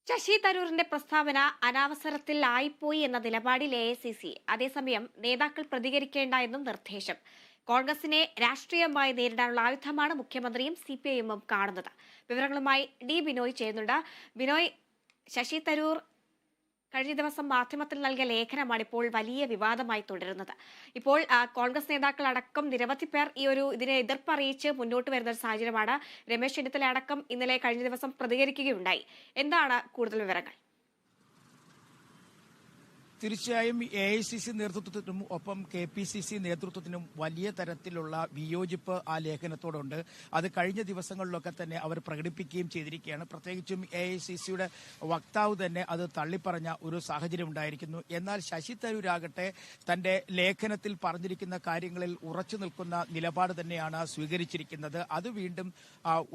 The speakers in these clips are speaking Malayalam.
ശശി തരൂരിന്റെ പ്രസ്താവന അനാവസരത്തിൽ ആയിപ്പോയി എന്ന നിലപാടിൽ AICC. അതേസമയം നേതാക്കൾ പ്രതികരിക്കേണ്ട എന്നും നിർദ്ദേശം. കോൺഗ്രസിനെ രാഷ്ട്രീയമായി നേരിടാനുള്ള ആയുധമാണ് മുഖ്യമന്ത്രിയും CPIM-ഉം കാണുന്നത്. വിവരങ്ങളുമായി ബിനോയ് ചേരുന്നുണ്ട്. ബിനോയ്, ശശി തരൂർ കഴിഞ്ഞ ദിവസം മാധ്യമത്തിൽ നൽകിയ ലേഖനമാണ് ഇപ്പോൾ വലിയ വിവാദമായി തുടരുന്നത്. ഇപ്പോൾ കോൺഗ്രസ് നേതാക്കൾ അടക്കം നിരവധി പേർ ഇതിനെ എതിർപ്പറിയിച്ച് മുന്നോട്ട് വരുന്ന ഒരു സാഹചര്യമാണ്. രമേശ് ചെന്നിത്തല അടക്കം ഇന്നലെ കഴിഞ്ഞ ദിവസം പ്രതികരിക്കുകയുണ്ടായി. എന്താണ് കൂടുതൽ വിവരങ്ങൾ? തീർച്ചയായും AICC നേതൃത്വത്തിനും ഒപ്പം KPCC നേതൃത്വത്തിനും വലിയ തരത്തിലുള്ള വിയോജിപ്പ് ആ ലേഖനത്തോടുണ്ട്. അത് കഴിഞ്ഞ ദിവസങ്ങളിലൊക്കെ തന്നെ അവർ പ്രകടിപ്പിക്കുകയും ചെയ്തിരിക്കുകയാണ്. പ്രത്യേകിച്ചും AICCയുടെ വക്താവ് തന്നെ അത് തള്ളിപ്പറഞ്ഞ ഒരു സാഹചര്യം ഉണ്ടായിരിക്കുന്നു. എന്നാൽ ശശി തരൂരാകട്ടെ തന്റെ ലേഖനത്തിൽ പറഞ്ഞിരിക്കുന്ന കാര്യങ്ങളിൽ ഉറച്ചു നിൽക്കുന്ന നിലപാട് തന്നെയാണ് സ്വീകരിച്ചിരിക്കുന്നത്. അത് വീണ്ടും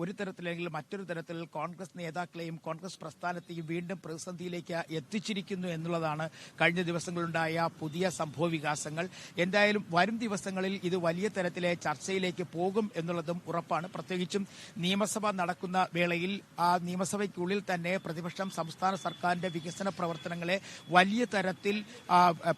ഒരു തരത്തിലെങ്കിൽ മറ്റൊരു തരത്തിൽ കോൺഗ്രസ് നേതാക്കളെയും കോൺഗ്രസ് പ്രസ്ഥാനത്തെയും വീണ്ടും പ്രതിസന്ധിയിലേക്ക് എത്തിച്ചിരിക്കുന്നു എന്നുള്ളതാണ് കഴിഞ്ഞ ദിവസങ്ങളുണ്ടായ പുതിയ സംഭവ വികാസങ്ങൾ. എന്തായാലും വരും ദിവസങ്ങളിൽ ഇത് വലിയ തരത്തിലെ ചർച്ചയിലേക്ക് പോകും എന്നുള്ളതും ഉറപ്പാണ്. പ്രത്യേകിച്ചും നിയമസഭ നടക്കുന്ന വേളയിൽ ആ നിയമസഭയ്ക്കുള്ളിൽ തന്നെ പ്രതിപക്ഷം സംസ്ഥാന സർക്കാരിന്റെ വികസന പ്രവർത്തനങ്ങളെ വലിയ തരത്തിൽ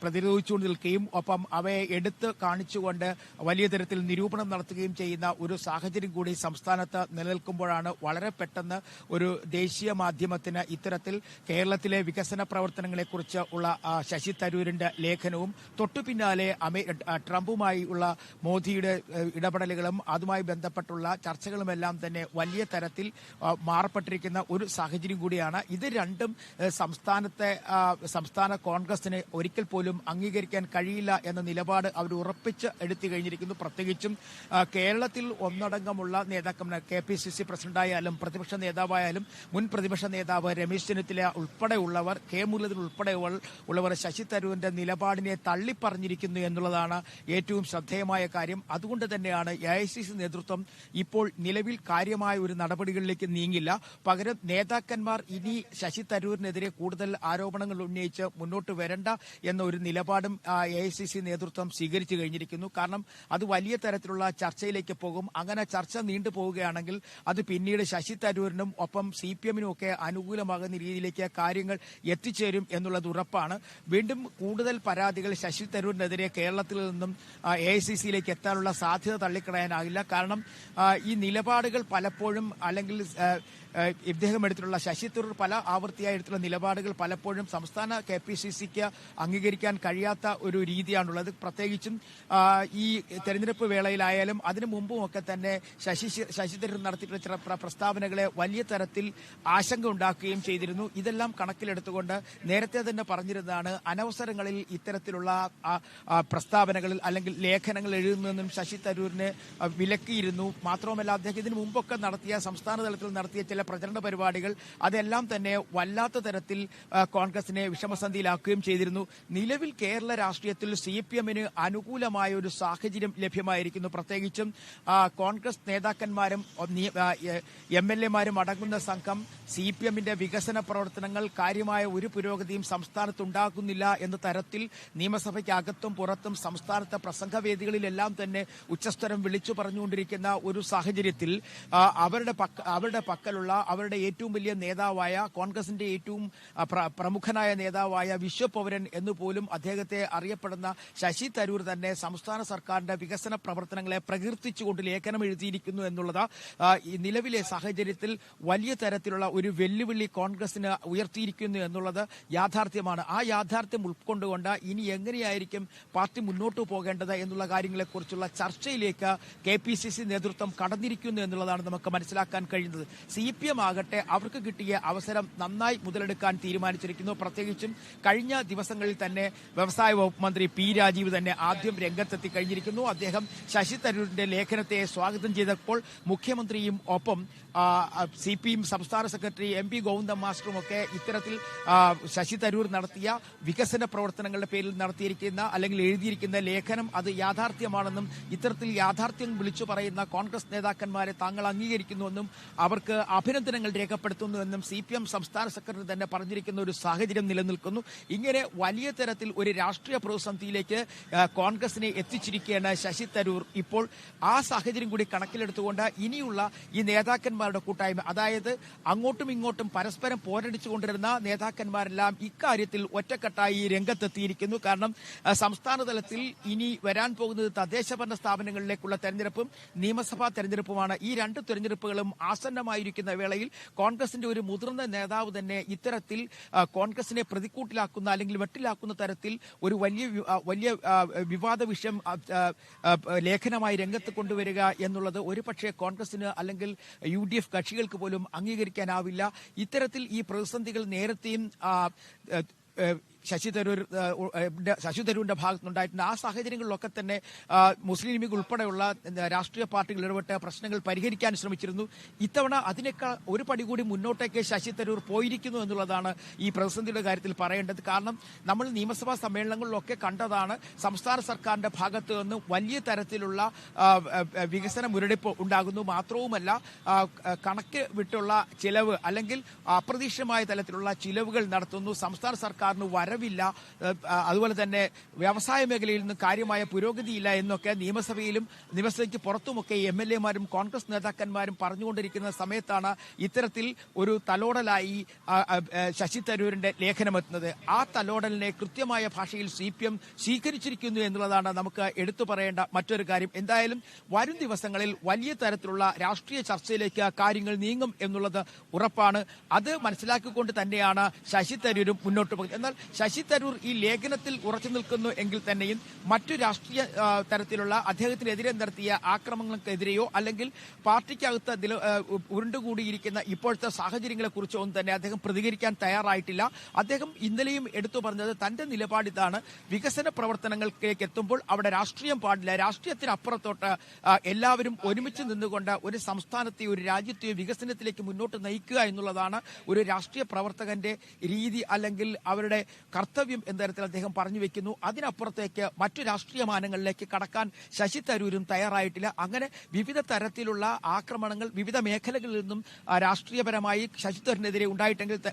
പ്രതിരോധിച്ചുകൊണ്ട് നിൽക്കുകയും ഒപ്പം അവയെ എടുത്ത് കാണിച്ചുകൊണ്ട് വലിയ തരത്തിൽ നിരൂപണം നടത്തുകയും ചെയ്യുന്ന ഒരു സാഹചര്യം കൂടി സംസ്ഥാനത്ത് നിലനിൽക്കുമ്പോഴാണ് വളരെ പെട്ടെന്ന് ഒരു ദേശീയ മാധ്യമത്തിന് ഇത്തരത്തിൽ കേരളത്തിലെ വികസന പ്രവർത്തനങ്ങളെക്കുറിച്ച് ഉള്ള ശശി തരൂരിന്റെ ലേഖനവും തൊട്ടു പിന്നാലെ ട്രംപുമായി ഉള്ള മോദിയുടെ ഇടപെടലുകളും അതുമായി ബന്ധപ്പെട്ടുള്ള ചർച്ചകളുമെല്ലാം തന്നെ വലിയ തരത്തിൽ മാറപ്പെട്ടിരിക്കുന്ന ഒരു സാഹചര്യം കൂടിയാണ്. ഇത് രണ്ടും സംസ്ഥാന കോൺഗ്രസിന് ഒരിക്കൽ പോലും അംഗീകരിക്കാൻ കഴിയില്ല എന്ന നിലപാട് അവർ ഉറപ്പിച്ച് എടുത്തു കഴിഞ്ഞിരിക്കുന്നു. പ്രത്യേകിച്ചും കേരളത്തിൽ ഒന്നടങ്കമുള്ള നേതാക്കന്മാർ KPCC പ്രസിഡന്റായാലും പ്രതിപക്ഷ നേതാവായാലും മുൻ പ്രതിപക്ഷ നേതാവ് രമേശ് ചെന്നിത്തല ഉൾപ്പെടെയുള്ളവർ, കെ മുരളീധരൻ ഉൾപ്പെടെയുള്ളവർ ശശി തരൂരിന്റെ നിലപാടിനെ തള്ളിപ്പറഞ്ഞിരിക്കുന്നു എന്നുള്ളതാണ് ഏറ്റവും ശ്രദ്ധേയമായ കാര്യം. അതുകൊണ്ട് തന്നെയാണ് AICC നേതൃത്വം ഇപ്പോൾ നിലവിൽ കാര്യമായ ഒരു നടപടികളിലേക്ക് നീങ്ങില്ല. പകരം നേതാക്കന്മാർ ഇനി ശശി തരൂരിനെതിരെ കൂടുതൽ ആരോപണങ്ങൾ ഉന്നയിച്ച് മുന്നോട്ട് വരണ്ട എന്ന ഒരു നിലപാടും AICC നേതൃത്വം സ്വീകരിച്ചു കഴിഞ്ഞിരിക്കുന്നു. കാരണം അത് വലിയ തരത്തിലുള്ള ചർച്ചയിലേക്ക് പോകും. അങ്ങനെ ചർച്ച നീണ്ടുപോവുകയാണെങ്കിൽ അത് പിന്നീട് ശശി തരൂരിനും ഒപ്പം CPM-നും ഒക്കെ അനുകൂലമാകുന്ന രീതിയിലേക്ക് കാര്യങ്ങൾ എത്തിച്ചേരും എന്നുള്ളത് ഉറപ്പാണ്. വീണ്ടും കൂടുതൽ പരാതികൾ ശശി തരൂരിനെതിരെ കേരളത്തിൽ നിന്നും AICC-യിലേക്ക് എത്താനുള്ള സാധ്യത തള്ളിക്കളയാനാകില്ല. കാരണം ഈ നിലപാടുകൾ പലപ്പോഴും അല്ലെങ്കിൽ ഇദ്ദേഹം എടുത്തിട്ടുള്ള ശശി തരൂർ പല ആവർത്തിയായി എടുത്തുള്ള നിലപാടുകൾ പലപ്പോഴും സംസ്ഥാന KPCC-ക്ക് അംഗീകരിക്കാൻ കഴിയാത്ത ഒരു രീതിയാണുള്ളത്. പ്രത്യേകിച്ചും ഈ തെരഞ്ഞെടുപ്പ് വേളയിലായാലും അതിനു മുമ്പും ഒക്കെ തന്നെ ശശി തരൂർ നടത്തിയിട്ടുള്ള ചില പ്രസ്താവനകളെ വലിയ തരത്തിൽ ആശങ്ക ഉണ്ടാക്കുകയും ചെയ്തിരുന്നു. ഇതെല്ലാം കണക്കിലെടുത്തുകൊണ്ട് നേരത്തെ തന്നെ പറഞ്ഞിരുന്നതാണ് അനവസരങ്ങളിൽ ഇത്തരത്തിലുള്ള പ്രസ്താവനകളിൽ അല്ലെങ്കിൽ ലേഖനങ്ങൾ എഴുതുന്നതെന്നും ശശി തരൂരിനെ വിലക്കിയിരുന്നു. മാത്രവുമല്ല അദ്ദേഹം ഇതിനു മുമ്പൊക്കെ സംസ്ഥാന തലത്തിൽ നടത്തിയ ചില പ്രചരണ പരിപാടികൾ അതെല്ലാം തന്നെ വല്ലാത്ത തരത്തിൽ കോൺഗ്രസിനെ വിഷമസന്ധിയിലാക്കുകയും ചെയ്തിരുന്നു. നിലവിൽ കേരള രാഷ്ട്രീയത്തിൽ CPM-ന് അനുകൂലമായ ഒരു സാഹചര്യം ലഭ്യമായിരിക്കുന്നു. പ്രത്യേകിച്ചും കോൺഗ്രസ് നേതാക്കന്മാരും MLA-മാരും അടങ്ങുന്ന സംഘം CPM-ന്റെ വികസന പ്രവർത്തനങ്ങൾ കാര്യമായ ഒരു പുരോഗതിയും സംസ്ഥാനത്തുണ്ടാകുന്നില്ല എന്ന തരത്തിൽ നിയമസഭയ്ക്ക് അകത്തും പുറത്തും സംസ്ഥാനത്തെ പ്രസംഗവേദികളിലെല്ലാം തന്നെ ഉച്ചസ്വരം വിളിച്ചു പറഞ്ഞുകൊണ്ടിരിക്കുന്ന ഒരു സാഹചര്യത്തിൽ അവരുടെ പക്കലുള്ള അവരുടെ ഏറ്റവും വലിയ നേതാവായ കോൺഗ്രസിന്റെ ഏറ്റവും പ്രമുഖനായ നേതാവായ വിശ്വപൗരൻ എന്നുപോലും അദ്ദേഹത്തെ അറിയപ്പെടുന്ന ശശി തരൂർ തന്നെ സംസ്ഥാന സർക്കാരിന്റെ വികസന പ്രവർത്തനങ്ങളെ പ്രകീർത്തിച്ചുകൊണ്ട് ലേഖനം എഴുതിയിരിക്കുന്നു എന്നുള്ളത് ഈ നിലവിലെ സാഹചര്യത്തിൽ വലിയ തരത്തിലുള്ള ഒരു വെല്ലുവിളി കോൺഗ്രസിന് ഉയർത്തിയിരിക്കുന്നു എന്നുള്ളത് യാഥാർത്ഥ്യമാണ്. ആ യാഥാർത്ഥ്യം ഉൾക്കൊണ്ടുകൊണ്ട് ഇനി എങ്ങനെയായിരിക്കും പാർട്ടി മുന്നോട്ട് പോകേണ്ടത് എന്നുള്ള കാര്യങ്ങളെക്കുറിച്ചുള്ള ചർച്ചയിലേക്ക് KPCC നേതൃത്വം കടന്നിരിക്കുന്നു എന്നുള്ളതാണ് നമുക്ക് മനസ്സിലാക്കാൻ കഴിയുന്നത്. CPM ആകട്ടെ അവർക്ക് കിട്ടിയ അവസരം നന്നായി മുതലെടുക്കാൻ തീരുമാനിച്ചിരിക്കുന്നു. പ്രത്യേകിച്ചും കഴിഞ്ഞ ദിവസങ്ങളിൽ തന്നെ വ്യവസായ വകുപ്പ് മന്ത്രി P. രാജീവ് തന്നെ ആദ്യം രംഗത്തെത്തി കഴിഞ്ഞിരിക്കുന്നു. അദ്ദേഹം ശശി തരൂരിന്റെ ലേഖനത്തെ സ്വാഗതം ചെയ്തപ്പോൾ മുഖ്യമന്ത്രിയും ഒപ്പം CPM സംസ്ഥാന സെക്രട്ടറി MP ഗോവിന്ദൻ മാസ്റ്ററും ഒക്കെ ഇത്തരത്തിൽ ശശി തരൂർ നടത്തിയ വികസന പ്രവർത്തനങ്ങളുടെ പേരിൽ നടത്തിയിരിക്കുന്ന അല്ലെങ്കിൽ എഴുതിയിരിക്കുന്ന ലേഖനം അത് യാഥാർത്ഥ്യമാണെന്നും ഇത്തരത്തിൽ യാഥാർത്ഥ്യം വിളിച്ചു പറയുന്ന കോൺഗ്രസ് നേതാക്കന്മാരെ താങ്കൾ അംഗീകരിക്കുന്നുവെന്നും അവർക്ക് അഭിനന്ദനങ്ങൾ രേഖപ്പെടുത്തുന്നുവെന്നും CPM സംസ്ഥാന സെക്രട്ടറി തന്നെ പറഞ്ഞിരിക്കുന്ന ഒരു സാഹചര്യം നിലനിൽക്കുന്നു. ഇങ്ങനെ വലിയ തരത്തിൽ ഒരു രാഷ്ട്രീയ പ്രതിസന്ധിയിലേക്ക് കോൺഗ്രസിനെ എത്തിച്ചിരിക്കുകയാണ് ശശി തരൂർ. ഇപ്പോൾ ആ സാഹചര്യം കൂടി കണക്കിലെടുത്തുകൊണ്ട് ഇനിയുള്ള ഈ നേതാക്കന്മാരുടെ കൂട്ടായ്മ, അതായത് അങ്ങോട്ടും ഇങ്ങോട്ടും പരസ്പരം പോരടിച്ചുകൊണ്ടിരുന്ന നേതാക്കന്മാരെല്ലാം ഇക്കാര്യത്തിൽ ഒറ്റക്കെട്ടായി രംഗത്തെത്തിയിരിക്കുന്നു. കാരണം സംസ്ഥാന തലത്തിൽ ഇനി വരാൻ പോകുന്നത് തദ്ദേശഭരണ സ്ഥാപനങ്ങളിലേക്കുള്ള തെരഞ്ഞെടുപ്പും നിയമസഭാ തെരഞ്ഞെടുപ്പുമാണ്. ഈ രണ്ട് തെരഞ്ഞെടുപ്പുകളും ആസന്നമായിരിക്കുന്ന വേളയിൽ കോൺഗ്രസിന്റെ ഒരു മുതിർന്ന നേതാവ് തന്നെ ഇത്തരത്തിൽ കോൺഗ്രസിനെ പ്രതിക്കൂട്ടിലാക്കുന്ന അല്ലെങ്കിൽ വെട്ടിലാക്കുന്ന തരത്തിൽ ഒരു വലിയ വിവാദ വിഷയം ലേഖനമായി രംഗത്ത് കൊണ്ടുവരിക എന്നുള്ളത് ഒരുപക്ഷെ കോൺഗ്രസിന് അല്ലെങ്കിൽ UDF കക്ഷികൾക്ക് പോലും അംഗീകരിക്കാനാവില്ല. ഇത്തരത്തിൽ ഈ പ്രതിസന്ധികൾ നേരത്തെയും ശശി തരൂരിന്റെ ഭാഗത്തുനിന്നുണ്ടായിട്ടുണ്ട്. ആ സാഹചര്യങ്ങളിലൊക്കെ തന്നെ മുസ്ലിം ലീഗ് ഉൾപ്പെടെയുള്ള രാഷ്ട്രീയ പാർട്ടികൾ ഇടപെട്ട് പ്രശ്നങ്ങൾ പരിഹരിക്കാൻ ശ്രമിച്ചിരുന്നു. ഇത്തവണ അതിനേക്കാൾ ഒരു പടി കൂടി മുന്നോട്ടേക്ക് ശശി തരൂർ പോയിരിക്കുന്നു എന്നുള്ളതാണ് ഈ പ്രതിസന്ധിയുടെ കാര്യത്തിൽ പറയേണ്ടത്. കാരണം നമ്മൾ നിയമസഭാ സമ്മേളനങ്ങളിലൊക്കെ കണ്ടതാണ് സംസ്ഥാന സർക്കാരിന്റെ ഭാഗത്ത് നിന്ന് വലിയ തരത്തിലുള്ള വികസന മുരടിപ്പ് ഉണ്ടാകുന്നു. മാത്രവുമല്ല കണക്ക് വിട്ടുള്ള ചിലവ് അല്ലെങ്കിൽ അപ്രതീക്ഷിതമായ തലത്തിലുള്ള ചിലവുകൾ നടത്തുന്നു. സംസ്ഥാന സർക്കാരിന് വരവില്ല, അതുപോലെ തന്നെ വ്യവസായ മേഖലയിൽ നിന്ന് കാര്യമായ പുരോഗതിയില്ല എന്നൊക്കെ നിയമസഭയ്ക്ക് പുറത്തുമൊക്കെ MLA-മാരും കോൺഗ്രസ് നേതാക്കന്മാരും പറഞ്ഞുകൊണ്ടിരിക്കുന്ന സമയത്താണ് ഇത്തരത്തിൽ ഒരു തലോടലായി ശശി തരൂരിന്റെ ലേഖനമെത്തുന്നത്. ആ തലോടലിനെ കൃത്യമായ ഭാഷയിൽ CPM സ്വീകരിച്ചിരിക്കുന്നു എന്നുള്ളതാണ് നമുക്ക് എടുത്തു പറയേണ്ട മറ്റൊരു കാര്യം. എന്തായാലും വരും ദിവസങ്ങളിൽ വലിയ തരത്തിലുള്ള രാഷ്ട്രീയ ചർച്ചയിലേക്ക് കാര്യങ്ങൾ നീങ്ങും എന്നുള്ളത് ഉറപ്പാണ്. അത് മനസ്സിലാക്കിക്കൊണ്ട് തന്നെയാണ് ശശി തരൂരും മുന്നോട്ട് പോകുന്നത്. എന്നാൽ ശശി തരൂർ ഈ ലേഖനത്തിൽ ഉറച്ചു നിൽക്കുന്നു എങ്കിൽ തന്നെയും മറ്റു രാഷ്ട്രീയ തരത്തിലുള്ള അദ്ദേഹത്തിനെതിരെ നടത്തിയ ആക്രമണങ്ങൾക്കെതിരെയോ അല്ലെങ്കിൽ പാർട്ടിക്കകത്ത് ഉരുണ്ടുകൂടിയിരിക്കുന്ന ഇപ്പോഴത്തെ സാഹചര്യങ്ങളെക്കുറിച്ചോ ഒന്നും തന്നെ അദ്ദേഹം പ്രതികരിക്കാൻ തയ്യാറായിട്ടില്ല. അദ്ദേഹം ഇന്നലെയും എടുത്തു പറഞ്ഞത് തന്റെ നിലപാടിതാണ്. വികസന പ്രവർത്തനങ്ങളിലേക്ക് എത്തുമ്പോൾ അവിടെ രാഷ്ട്രീയം പാടില്ല, രാഷ്ട്രീയത്തിനപ്പുറത്തോട്ട് എല്ലാവരും ഒരുമിച്ച് നിന്നുകൊണ്ട് ഒരു സംസ്ഥാനത്തെയോ ഒരു രാജ്യത്തെയോ വികസനത്തിലേക്ക് മുന്നോട്ട് നയിക്കുക എന്നുള്ളതാണ് ഒരു രാഷ്ട്രീയ പ്രവർത്തകന്റെ രീതി അല്ലെങ്കിൽ അവരുടെ കർത്തവ്യം എന്ന തരത്തിൽ അദ്ദേഹം പറഞ്ഞു വെക്കുന്നു. അതിനപ്പുറത്തേക്ക് മറ്റു രാഷ്ട്രീയ മാനങ്ങളിലേക്ക് കടക്കാൻ ശശി തരൂരും തയ്യാറായിട്ടില്ല. അങ്ങനെ വിവിധ തരത്തിലുള്ള ആക്രമണങ്ങൾ വിവിധ മേഖലകളിൽ നിന്നും രാഷ്ട്രീയപരമായി ശശി തരൂരിനെതിരെ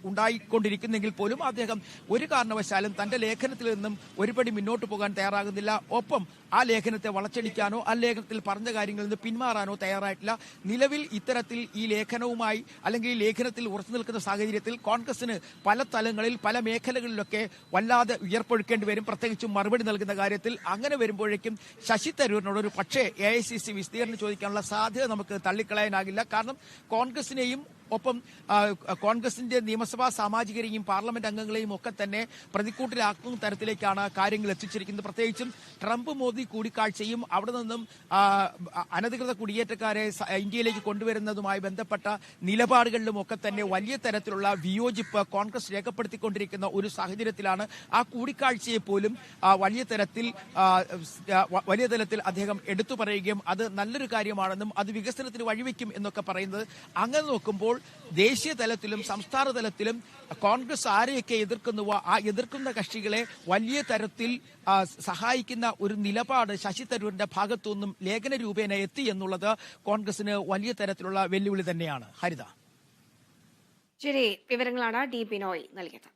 ഉണ്ടായിക്കൊണ്ടിരിക്കുന്നെങ്കിൽ പോലും അദ്ദേഹം ഒരു കാരണവശാലും തന്റെ ലേഖനത്തിൽ നിന്നും ഒരുപടി മുന്നോട്ട് പോകാൻ തയ്യാറാകുന്നില്ല. ഒപ്പം ആ ലേഖനത്തെ വളച്ചടിക്കാനോ ആ ലേഖനത്തിൽ പറഞ്ഞ കാര്യങ്ങളിൽ നിന്ന് പിന്മാറാനോ തയ്യാറായിട്ടില്ല. നിലവിൽ ഇത്തരത്തിൽ ഈ ലേഖനവുമായി അല്ലെങ്കിൽ ഈ ലേഖനത്തിൽ ഉറച്ചു നിൽക്കുന്ന സാഹചര്യത്തിൽ കോൺഗ്രസിന് പല തലങ്ങളിൽ പല മേഖലകളിലൊക്കെ വല്ലാതെ ഉയർപ്പൊഴുക്കേണ്ടി വരും, പ്രത്യേകിച്ചും മറുപടി നൽകുന്ന കാര്യത്തിൽ. അങ്ങനെ വരുമ്പോഴേക്കും ശശി തരൂരിനോട് ഒരു പക്ഷേ AICC വിസ്തീർണം ചോദിക്കാനുള്ള സാധ്യത നമുക്ക് തള്ളിക്കളയാനാകില്ല. കാരണം കോൺഗ്രസിനെയും ഒപ്പം കോൺഗ്രസിന്റെ നിയമസഭാ സാമാജികരെയും പാർലമെന്റ് അംഗങ്ങളെയും ഒക്കെ തന്നെ പ്രതിക്കൂട്ടിലാക്കുന്ന തരത്തിലേക്കാണ് കാര്യങ്ങൾ എത്തിച്ചിരിക്കുന്നത്. പ്രത്യേകിച്ചും ട്രംപ് മോദി കൂടിക്കാഴ്ചയും അവിടെ നിന്നും അനധികൃത കുടിയേറ്റക്കാരെ ഇന്ത്യയിലേക്ക് കൊണ്ടുവരുന്നതുമായി ബന്ധപ്പെട്ട നിലപാടുകളിലും ഒക്കെ തന്നെ വലിയ തരത്തിലുള്ള വിയോജിപ്പ് കോൺഗ്രസ് രേഖപ്പെടുത്തിക്കൊണ്ടിരിക്കുന്ന ഒരു സാഹചര്യത്തിലാണ് ആ കൂടിക്കാഴ്ചയെ പോലും വലിയ തലത്തിൽ അദ്ദേഹം എടുത്തു പറയുകയും അത് നല്ലൊരു കാര്യമാണെന്നും അത് വികസനത്തിന് വഴിവെക്കും എന്നൊക്കെ പറയുന്നത്. അങ്ങനെ നോക്കുമ്പോൾ ദേശീയ തലത്തിലും സംസ്ഥാന തലത്തിലും കോൺഗ്രസ് ആരെയൊക്കെ എതിർക്കുന്നുവോ ആ എതിർക്കുന്ന കക്ഷികളെ വലിയ തരത്തിൽ സഹായിക്കുന്ന ഒരു നിലപാട് ശശി തരൂരിന്റെ ഭാഗത്തുനിന്നും ലേഖന രൂപേണ എത്തി എന്നുള്ളത് കോൺഗ്രസിന് വലിയ തരത്തിലുള്ള വെല്ലുവിളി തന്നെയാണ്. ഹരിത, ശരി, വിവരങ്ങളാണ് D. ബിനോയ് നൽകിയത്.